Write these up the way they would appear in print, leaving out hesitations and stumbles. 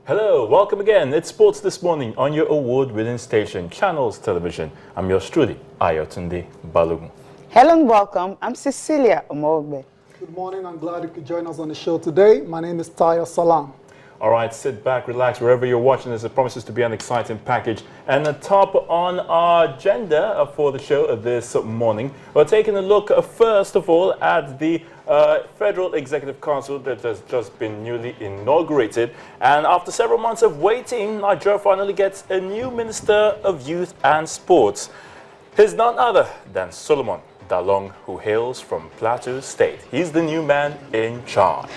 Hello, welcome again. It's Sports This Morning on your award-winning station, Channels Television. I'm yours truly, Ayotunde Balogun. Hello and welcome. I'm Cecilia Omogbe. Good morning. I'm glad you could join us on the show today. My name is Tayo Salam. All right, sit back, relax, wherever you're watching this. It promises to be an exciting package. And the top on our agenda for the show this morning, we're taking a look, first of all, at the Federal Executive Council that has just been newly inaugurated. And after several months of waiting, Nigeria finally gets a new Minister of Youth and Sports. He's none other than Solomon Dalong, who hails from Plateau State. He's the new man in charge.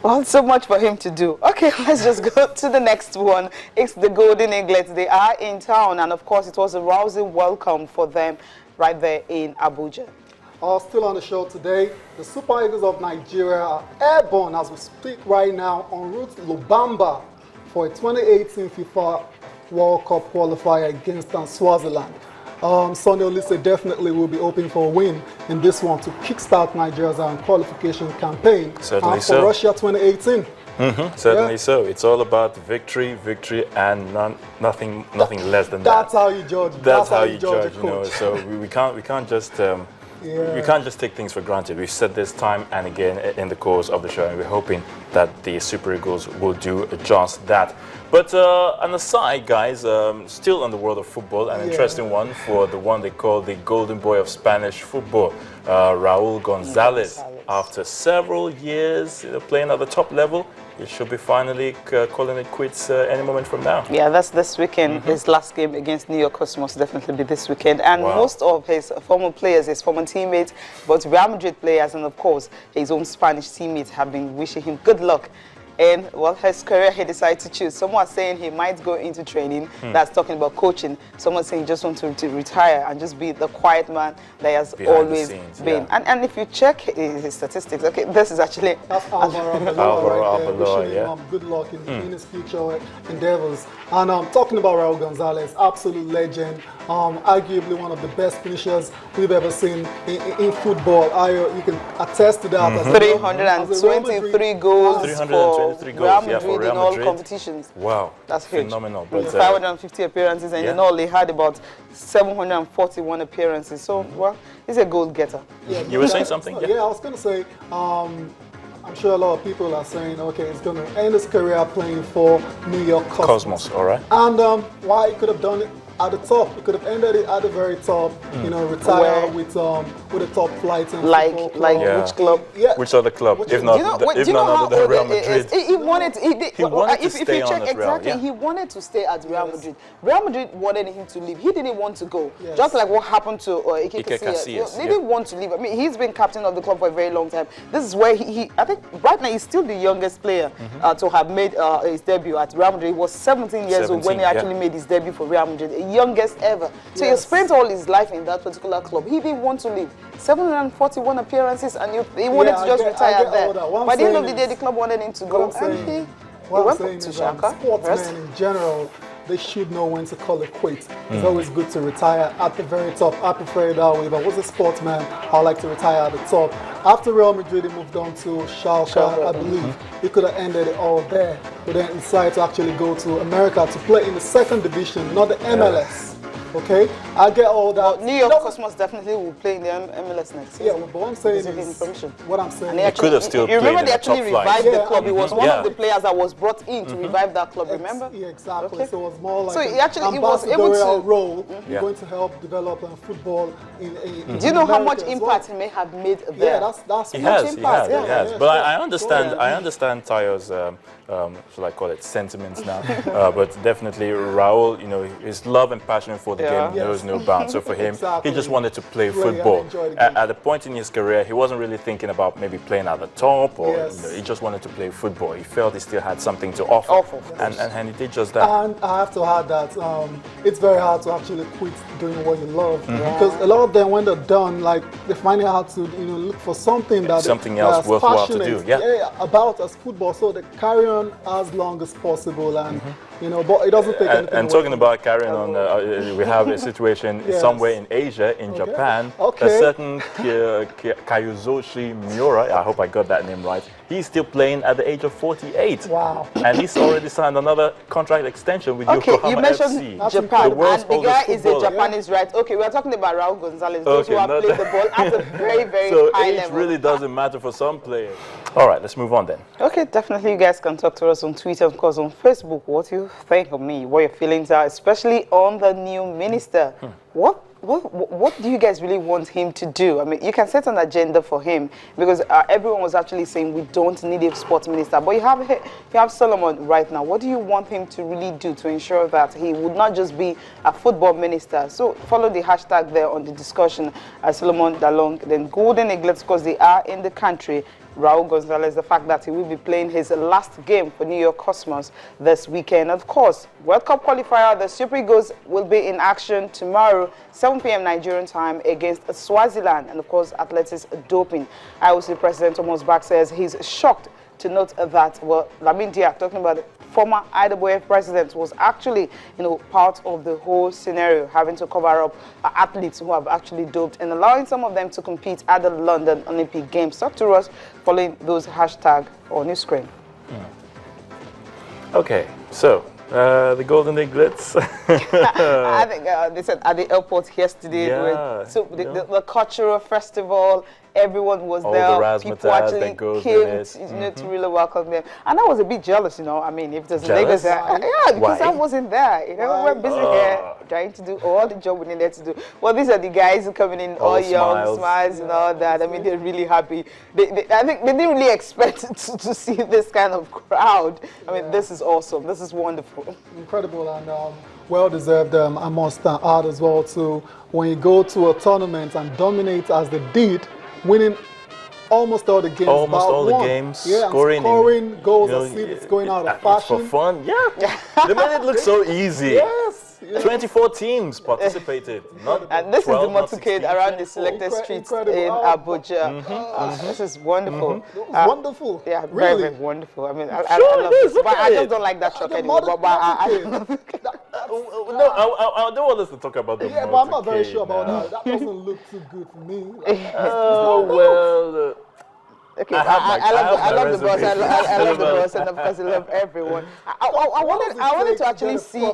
Well, so much for him to do. Okay, let's just go to the next one. It's the Golden Eaglets. They are in town, and of course, it was a rousing welcome for them right there in Abuja. Still on the show today, the Super Eagles of Nigeria are airborne as we speak right now en route to Lubamba for a 2018 FIFA World Cup qualifier against Swaziland. Sunday Olise definitely will be hoping for a win in this one to kickstart Nigeria's qualification campaign for Russia 2018. Certainly so. It's all about victory, and nothing less than that. That's how you judge. That's how you judge. You know, so we can't just. We can't just take things for granted. We've said this time and again in the course of the show, and we're hoping that the Super Eagles will do just that. But on the side, guys, still in the world of football, an interesting one for the one they call the Golden Boy of Spanish football, Raul Gonzalez. After several years playing at the top level, he should be finally calling it quits any moment from now. Yeah, that's this weekend. His last game against New York Cosmos definitely be this weekend. And most of his former players, his former teammates, both Real Madrid players and, of course, his own Spanish teammates have been wishing him good luck. And, well, his career he decided to choose. Someone saying he might go into training. That's talking about coaching. Someone saying he just wants to retire and just be the quiet man that he has always been. Yeah. And if you check his statistics, okay, this is actually... That's Alvaro wishing him good luck in his future endeavors. And talking about Raul Gonzalez, absolute legend. Arguably one of the best finishers we've ever seen in football. You can attest to that. 323 goals. 323 goals, for Real Madrid in all competitions. Wow, that's huge. Phenomenal. But, 550 appearances, and in all they had about 741 appearances. So, well, he's a goal getter. Yeah, you were saying something? Yeah, I was going to say, I'm sure a lot of people are saying, okay, he's going to end his career playing for New York Cosmos. All right. And why he could have done it at the top. He could have ended it at the very top, you know, retire with a top flight in which club? Yeah. Which other club? If not, other than Real Madrid. He wanted to stay on at Real. Exactly, he wanted to stay at Real Madrid. Real Madrid wanted him to leave. He didn't want to go. Just like what happened to Ike Casillas. They didn't want to leave. I mean, he's been captain of the club for a very long time. This is where I think right now he's still the youngest player to have made his debut at Real Madrid. He was 17 years old when he actually made his debut for Real Madrid. Youngest ever. So he spent all his life in that particular club. He didn't want to leave. 741 appearances, and he wanted to just retire there. By the end of the day, the club wanted him to go. And he went to Shaka. Sportsmen in general, they should know when to call it quits. It's always good to retire at the very top. I prefer it that way. If I was a sportsman, I like to retire at the top. After Real Madrid, he moved on to Schalke, I believe. He could have ended it all there, but then decided to actually go to America to play in the second division, not the MLS. Okay, I get all that. New York Cosmos definitely will play in the MLS next season. Yeah, but what I'm saying is, what I'm saying, he could have still played in the top flight. You remember they actually revived the club. He was one of the players that was brought in to revive that club. Remember? Yeah, exactly. So it was more like he was able to role. Going to help develop football in Do you know how much impact he may have made there? Yeah, that's he has. But I understand Tayo's, shall I call it, sentiments now. But definitely Raul, you know, his love and passion for the game knows no bounds. So for him, he just wanted to play football. At a point in his career, he wasn't really thinking about maybe playing at the top, or he just wanted to play football. He felt he still had something to offer, and he did just that. And I have to add that it's very hard to actually quit doing what you love, because a lot of them, when they're done, like they find it hard to look for something else worthwhile to do. About as football, so they carry on as long as possible, and but it doesn't take anything. And talking about carrying on, we have a situation somewhere in Asia, in Japan. A certain Kayuzoshi Miura, I hope I got that name right. He's still playing at the age of 48. Wow. And he's already signed another contract extension with Okay, Yokohama you mentioned FC. Japan, world's and the guy oldest is a footballer. Japanese, right? Okay, we're talking about Raul Gonzalez, those Okay, who have not played the that- ball at a very, very So high age level. really doesn't matter for some players. All right, let's move on then. Okay, definitely you guys can talk to us on Twitter, of course, on Facebook. What you think of me, what your feelings are, especially on the new minister. What do you guys really want him to do? I mean, you can set an agenda for him because everyone was actually saying we don't need a sports minister. But you have Solomon right now. What do you want him to really do to ensure that he would not just be a football minister? So follow the hashtag there on the discussion at Solomon Dalong. Then Golden Eaglets, because they are in the country. Raul Gonzalez, the fact that he will be playing his last game for New York Cosmos this weekend. Of course, World Cup qualifier, the Super Eagles will be in action tomorrow, 7 p.m. Nigerian time against Swaziland. And of course, athletics doping. IOC President Thomas Bach says he's shocked to note that, well, Lamin Dia, talking about the former IWF president, was actually, part of the whole scenario, having to cover up athletes who have actually doped and allowing some of them to compete at the London Olympic Games. Talk to us following those hashtags on your screen. Okay, so the Golden Eaglets. I think they said at the airport yesterday, Yeah, so the cultural festival, everyone was All there. the razzmatazz People actually that goes came with it. to really welcome them. And I was a bit jealous, I mean, if there's Jealous? Lagos, yeah, because Why? I wasn't there. We're busy here trying to do all the job we needed to do. Well, these are the guys who coming in all young, smiles and all that. I mean, they're really happy. I think they didn't really expect to see this kind of crowd. I mean, this is awesome. This is wonderful. Incredible and well-deserved, I must add as well, too. When you go to a tournament and dominate as they did, winning almost all the games. Almost all the one. games, Yeah, scoring goals as if it's going out of fashion. For fun, yeah. They made it look so easy. Yes. 24 teams participated. And this 12, is the not motorcade 16. around the selected streets in Abuja. This is wonderful. It was wonderful. Yeah, really. very, very wonderful. I mean, I Sure love it is, this. But look I at just it. don't like that truck The anymore. motor- But I motorcade. No, I don't want us to talk about the Yeah, but I'm not very motorcade sure about now. that. That doesn't look too good for me. Oh, well. Okay, I love the bus. I love the reservations. bus, and of course, I love everyone. I wanted to actually see,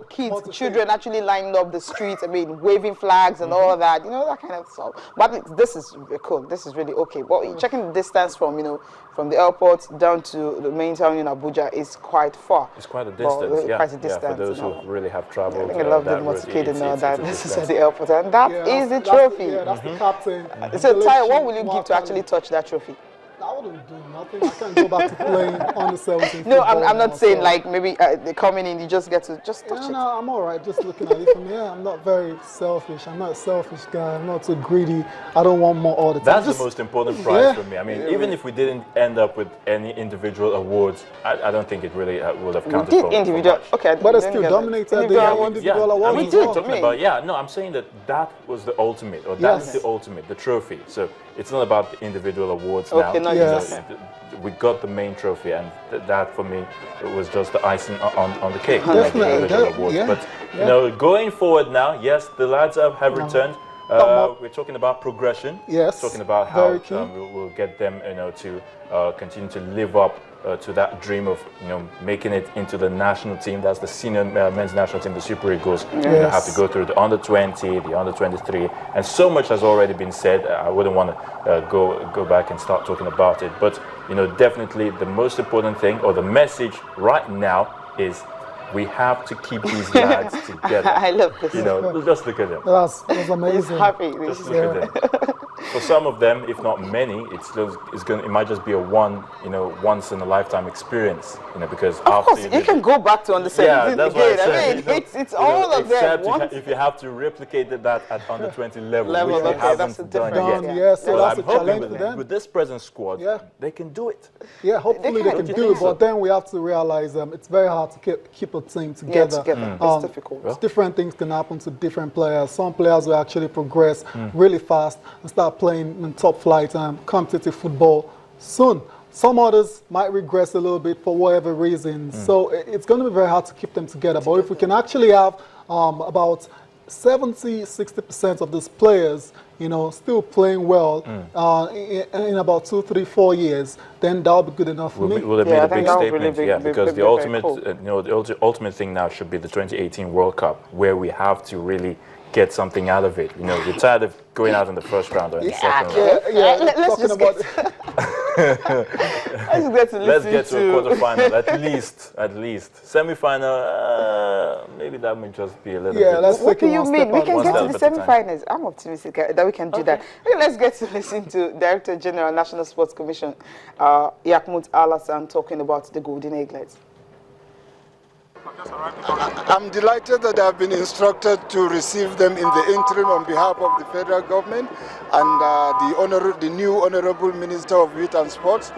kids, children actually lining up the streets. I mean, waving flags and all that, that kind of stuff. But this is cool. This is really okay. But checking the distance from the airport down to the main town in Abuja is quite far. It's quite a distance, yeah. Quite a distance. Yeah, for those who really have traveled. I think I love the that route, motorcade and all it's that. a This is distance. at the airport, and that is the trophy. That's the captain. So, Ty, what will you give to actually touch that trophy? I wouldn't do nothing. I can't go back to playing on the 17th. No, I'm not saying like maybe they're coming in, you just get to just touch it. No, I'm all right just looking at it from here. I'm not very selfish. I'm not a selfish guy. I'm not too greedy. I don't want more all the time. That's Just- the most important prize Yeah. for me. I mean, even if we didn't end up with any individual awards, I don't think it really would have We counted did for individual. much. Okay, But it's then still get that. dominated the Individual awards. individual I awards. mean, We did, as well. talking about, no, I'm saying that was the ultimate, or that's Yes. the ultimate, the trophy. So it's not about the individual awards Okay, now. not Yes. We got the main trophy, and that for me, it was just the icing on the cake. Definitely, the individual yeah, awards. yeah, But yeah. going forward now, yes, the lads have returned. We're talking about progression. Yes, Talking about how very key. we'll get them, to continue to live up to that dream of, making it into the national team. That's the senior men's national team, the Super Eagles. They have to go through the under 20, the under 23, and so much has already been said. I wouldn't want to go back and start talking about it, but definitely the most important thing, or the message right now, is we have to keep these lads together. I love this. Just look at them. That's He's amazing. happy. Just look at them. For some of them, if not many, it might just be a once in a lifetime experience, because Of course, you can go back to under 17 that's what again. I'm I saying. mean, it's all of them. Except Once- if you have to replicate that at under 20 level, Level, which they okay, haven't that's a done different- yet. Yeah, so Well, that's I'm a hoping challenge with, for them. with this present squad, Yeah. they can do it. Yeah, hopefully they can. can do it, but then we have to realize it's very hard to keep a team together. It's difficult. Different things can happen to different players. Some players will actually progress really fast and start playing in top flight competitive football soon. Some others might regress a little bit for whatever reason. So it's going to be very hard to keep them together. But if we can actually have about 70-60% of these players still playing well in about 2, 3, 4 years, then that'll be good enough for me. Will have made a big statement, because the ultimate, cool. the ultimate thing now should be the 2018 World Cup, where we have to really get something out of it. You're tired of going out in the first round or in the second round. Let's just get let's get to a quarterfinal, at least. Semi-final, maybe that may just be a little bit. What do you mean? We can get to the semi-finals. I'm optimistic that we can do that. Okay, let's get to listen to Director General, National Sports Commission, Yakmut Alasan, talking about the Golden Eaglets. I'm delighted that I've been instructed to receive them in the interim on behalf of the federal government and the new Honorable Minister of Youth and Sports.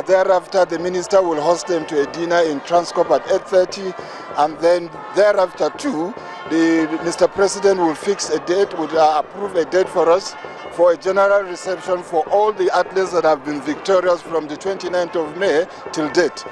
Thereafter, the Minister will host them to a dinner in Transcorp at 8:30, and then thereafter too, Mr. President will fix a date, would approve a date for us for a general reception for all the athletes that have been victorious from the 29th of May till date.